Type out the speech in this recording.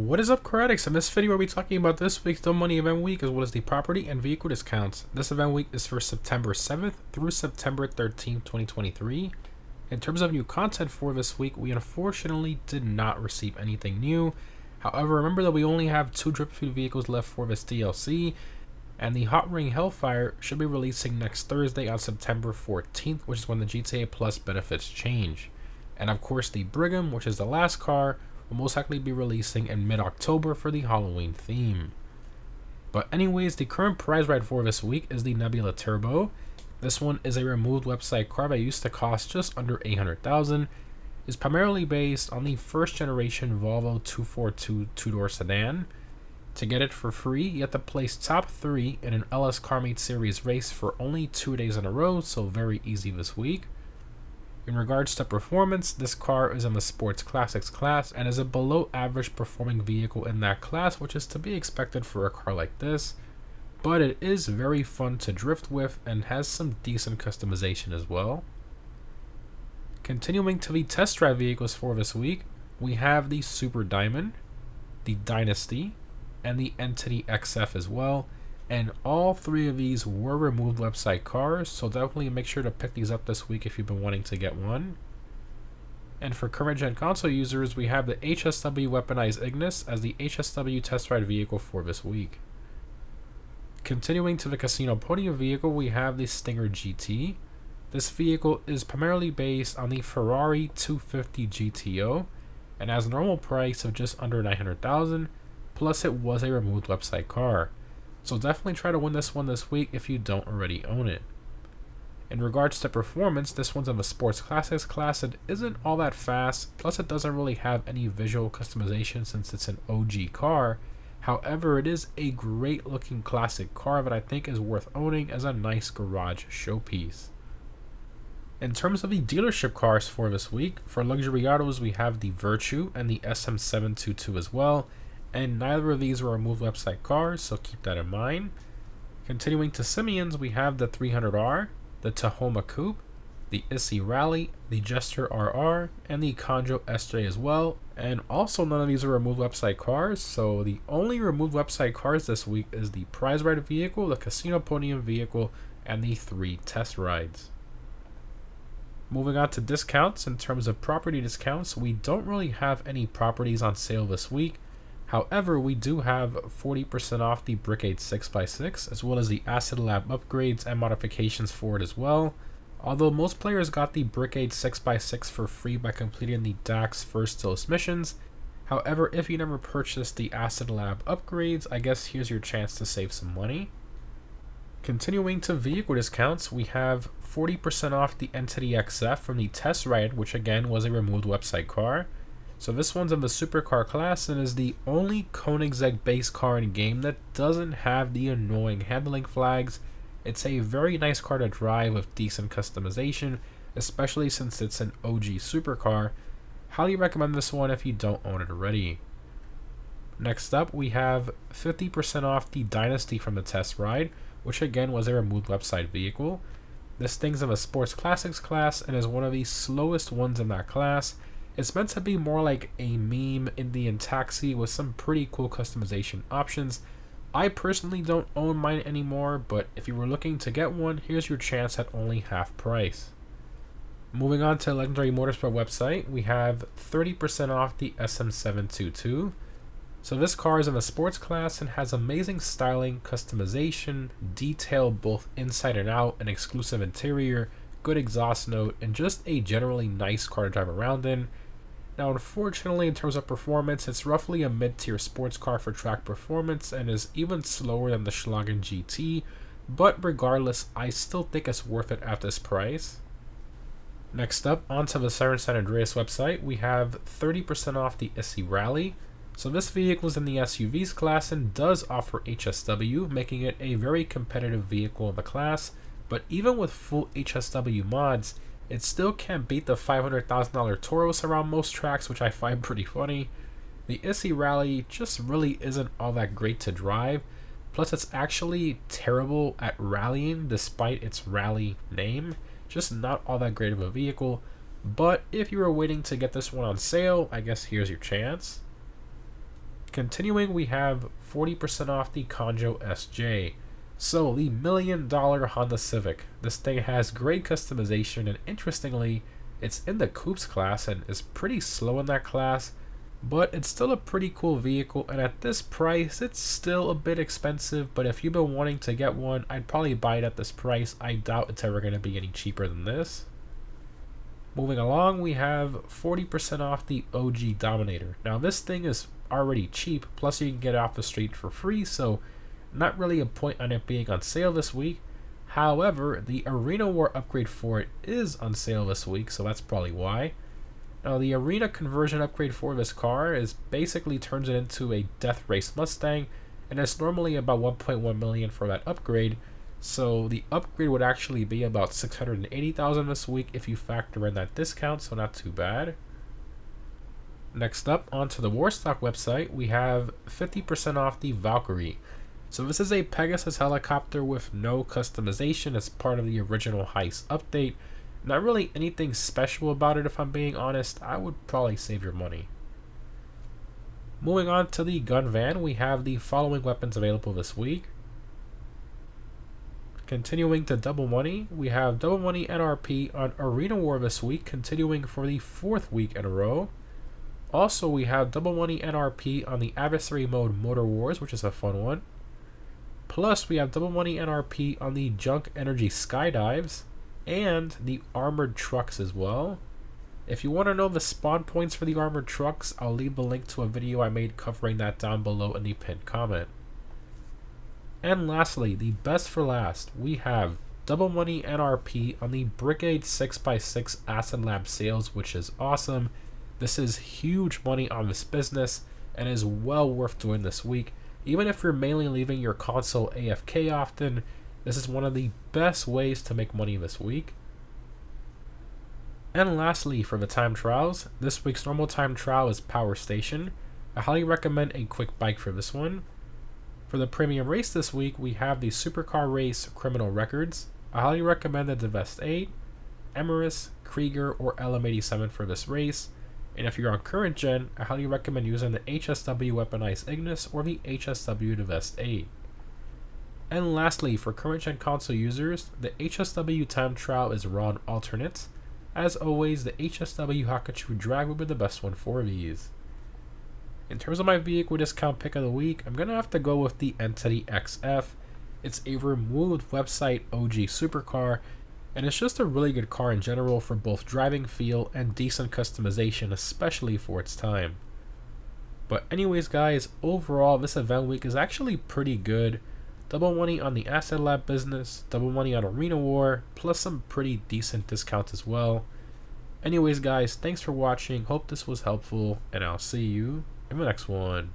What is up, Critics? In this video, we'll be talking about this week's Dumb Money Event Week as well as the property and vehicle discounts. This event week is for September 7th through September 13th, 2023. In terms of new content for this week, we unfortunately did not receive anything new. However, remember that we only have 2 drip feed vehicles left for this DLC, and the Hot Ring Hellfire should be releasing next Thursday on September 14th, which is when the GTA Plus benefits change. And of course, the Brigham, which is the last car, will most likely be releasing in mid-October for the Halloween theme. But anyways, the current prize ride for this week is the Nebula Turbo. This one is a removed website car that used to cost just under $800,000. Is primarily based on the first generation Volvo 242 two-door sedan. To get it for free, you have to place top 3 in an LS CarMate Series race for only 2 days in a row, so very easy this week. In regards to performance, this car is in the Sports Classics class and is a below average performing vehicle in that class, which is to be expected for a car like this, but it is very fun to drift with and has some decent customization as well. Continuing to the test drive vehicles for this week, we have the Super Diamond, the Dynasty, and the Entity XF as well. And all 3 of these were removed website cars, so definitely make sure to pick these up this week if you've been wanting to get one. And for current gen console users, we have the HSW Weaponized Ignis as the HSW test ride vehicle for this week. Continuing to the casino podium vehicle, we have the Stinger GT. This vehicle is primarily based on the Ferrari 250 GTO and has a normal price of just under $900,000, plus it was a removed website car. So definitely try to win this one this week if you don't already own it. In regards to performance, this one's in the Sports Classics class. It isn't all that fast, plus it doesn't really have any visual customization since it's an OG car. However, it is a great looking classic car that I think is worth owning as a nice garage showpiece. In terms of the dealership cars for this week, for luxury autos we have the Virtue and the SM722 as well. And neither of these were removed website cars, so keep that in mind. Continuing to Simeons, we have the 300R, the Tahoma Coupe, the Issy Rally, the Jester RR, and the Conjo SJ as well. And also none of these are removed website cars, so the only removed website cars this week is the prize ride vehicle, the casino podium vehicle, and the 3 test rides. Moving on to discounts, in terms of property discounts, we don't really have any properties on sale this week. However, we do have 40% off the Brickade 6x6, as well as the Acid Lab upgrades and modifications for it as well. Although most players got the Brickade 6x6 for free by completing the DAX First Dose missions. However, if you never purchased the Acid Lab upgrades, I guess here's your chance to save some money. Continuing to vehicle discounts, we have 40% off the Entity XF from the test ride, which again was a removed website car. So this one's in the supercar class and is the only Koenigsegg base car in game that doesn't have the annoying handling flags. It's a very nice car to drive with decent customization, especially since it's an OG supercar. Highly recommend this one if you don't own it already. Next up, we have 50% off the Dynasty from the test ride, which again was a removed website vehicle. This thing's in the Sports Classics class and is one of the slowest ones in that class. It's meant to be more like a meme Indian taxi with some pretty cool customization options. I personally don't own mine anymore, but if you were looking to get one, here's your chance at only half price. Moving on to Legendary Motorsport website, we have 30% off the SM722. So this car is in the sports class and has amazing styling, customization, detail both inside and out, an exclusive interior, good exhaust note, and just a generally nice car to drive around in. Now unfortunately, in terms of performance, it's roughly a mid-tier sports car for track performance and is even slower than the Schlagen GT, but regardless, I still think it's worth it at this price. Next up, onto the Siren San Andreas website, we have 30% off the Issy Rally. So this vehicle is in the SUVs class and does offer HSW, making it a very competitive vehicle in the class. But even with full HSW mods, it still can't beat the $500,000 Tauros around most tracks, which I find pretty funny. The Issy Rally just really isn't all that great to drive, plus it's actually terrible at rallying despite its rally name. Just not all that great of a vehicle, but if you were waiting to get this one on sale, I guess here's your chance. Continuing, we have 40% off the Conjo SJ. So, the $1 million Honda Civic. This thing has great customization, and interestingly, it's in the coupes class and is pretty slow in that class, but it's still a pretty cool vehicle, and at this price, it's still a bit expensive, but if you've been wanting to get one, I'd probably buy it at this price. I doubt it's ever going to be any cheaper than this. Moving along, we have 40% off the OG Dominator. Now, this thing is already cheap, plus you can get it off the street for free, so not really a point on it being on sale this week. However, the Arena War upgrade for it is on sale this week, so that's probably why. Now, the Arena conversion upgrade for this car is basically turns it into a Death Race Mustang, and it's normally about 1.1 million for that upgrade, so the upgrade would actually be about 680,000 this week if you factor in that discount, so not too bad. Next up, onto the Warstock website, we have 50% off the Valkyrie. So this is a Pegasus helicopter with no customization as part of the original heist update. Not really anything special about it, if I'm being honest. I would probably save your money. Moving on to the gun van, we have the following weapons available this week. Continuing to Double Money, we have Double Money NRP on Arena War this week, continuing for the 4th week in a row. Also, we have Double Money NRP on the Adversary Mode Motor Wars, which is a fun one. Plus, we have Double Money NRP on the Junk Energy Skydives and the Armored Trucks as well. If you want to know the spawn points for the Armored Trucks, I'll leave the link to a video I made covering that down below in the pinned comment. And lastly, the best for last, we have Double Money NRP on the Brigade 6x6 Acid Lab sales, which is awesome. This is huge money on this business and is well worth doing this week. Even if you're mainly leaving your console AFK often, this is one of the best ways to make money this week. And lastly, for the time trials, this week's normal time trial is Power Station. I highly recommend a quick bike for this one. For the premium race this week, we have the Supercar Race Criminal Records. I highly recommend the Devest 8, Emerus, Krieger, or LM87 for this race. And if you're on current gen, I highly recommend using the HSW Weaponized Ignis or the HSW Devest 8. And lastly, for current gen console users, the HSW time trial is raw on alternates. As always, the HSW Hakachu drag will be the best one for these. In terms of my vehicle discount pick of the week, I'm going to have to go with the Entity XF. It's a removed website OG supercar, and it's just a really good car in general for both driving feel and decent customization, especially for its time. But anyways guys, overall this event week is actually pretty good. Double money on the Asset Lab business, double money on Arena War, plus some pretty decent discounts as well. Anyways guys, thanks for watching, hope this was helpful, and I'll see you in the next one.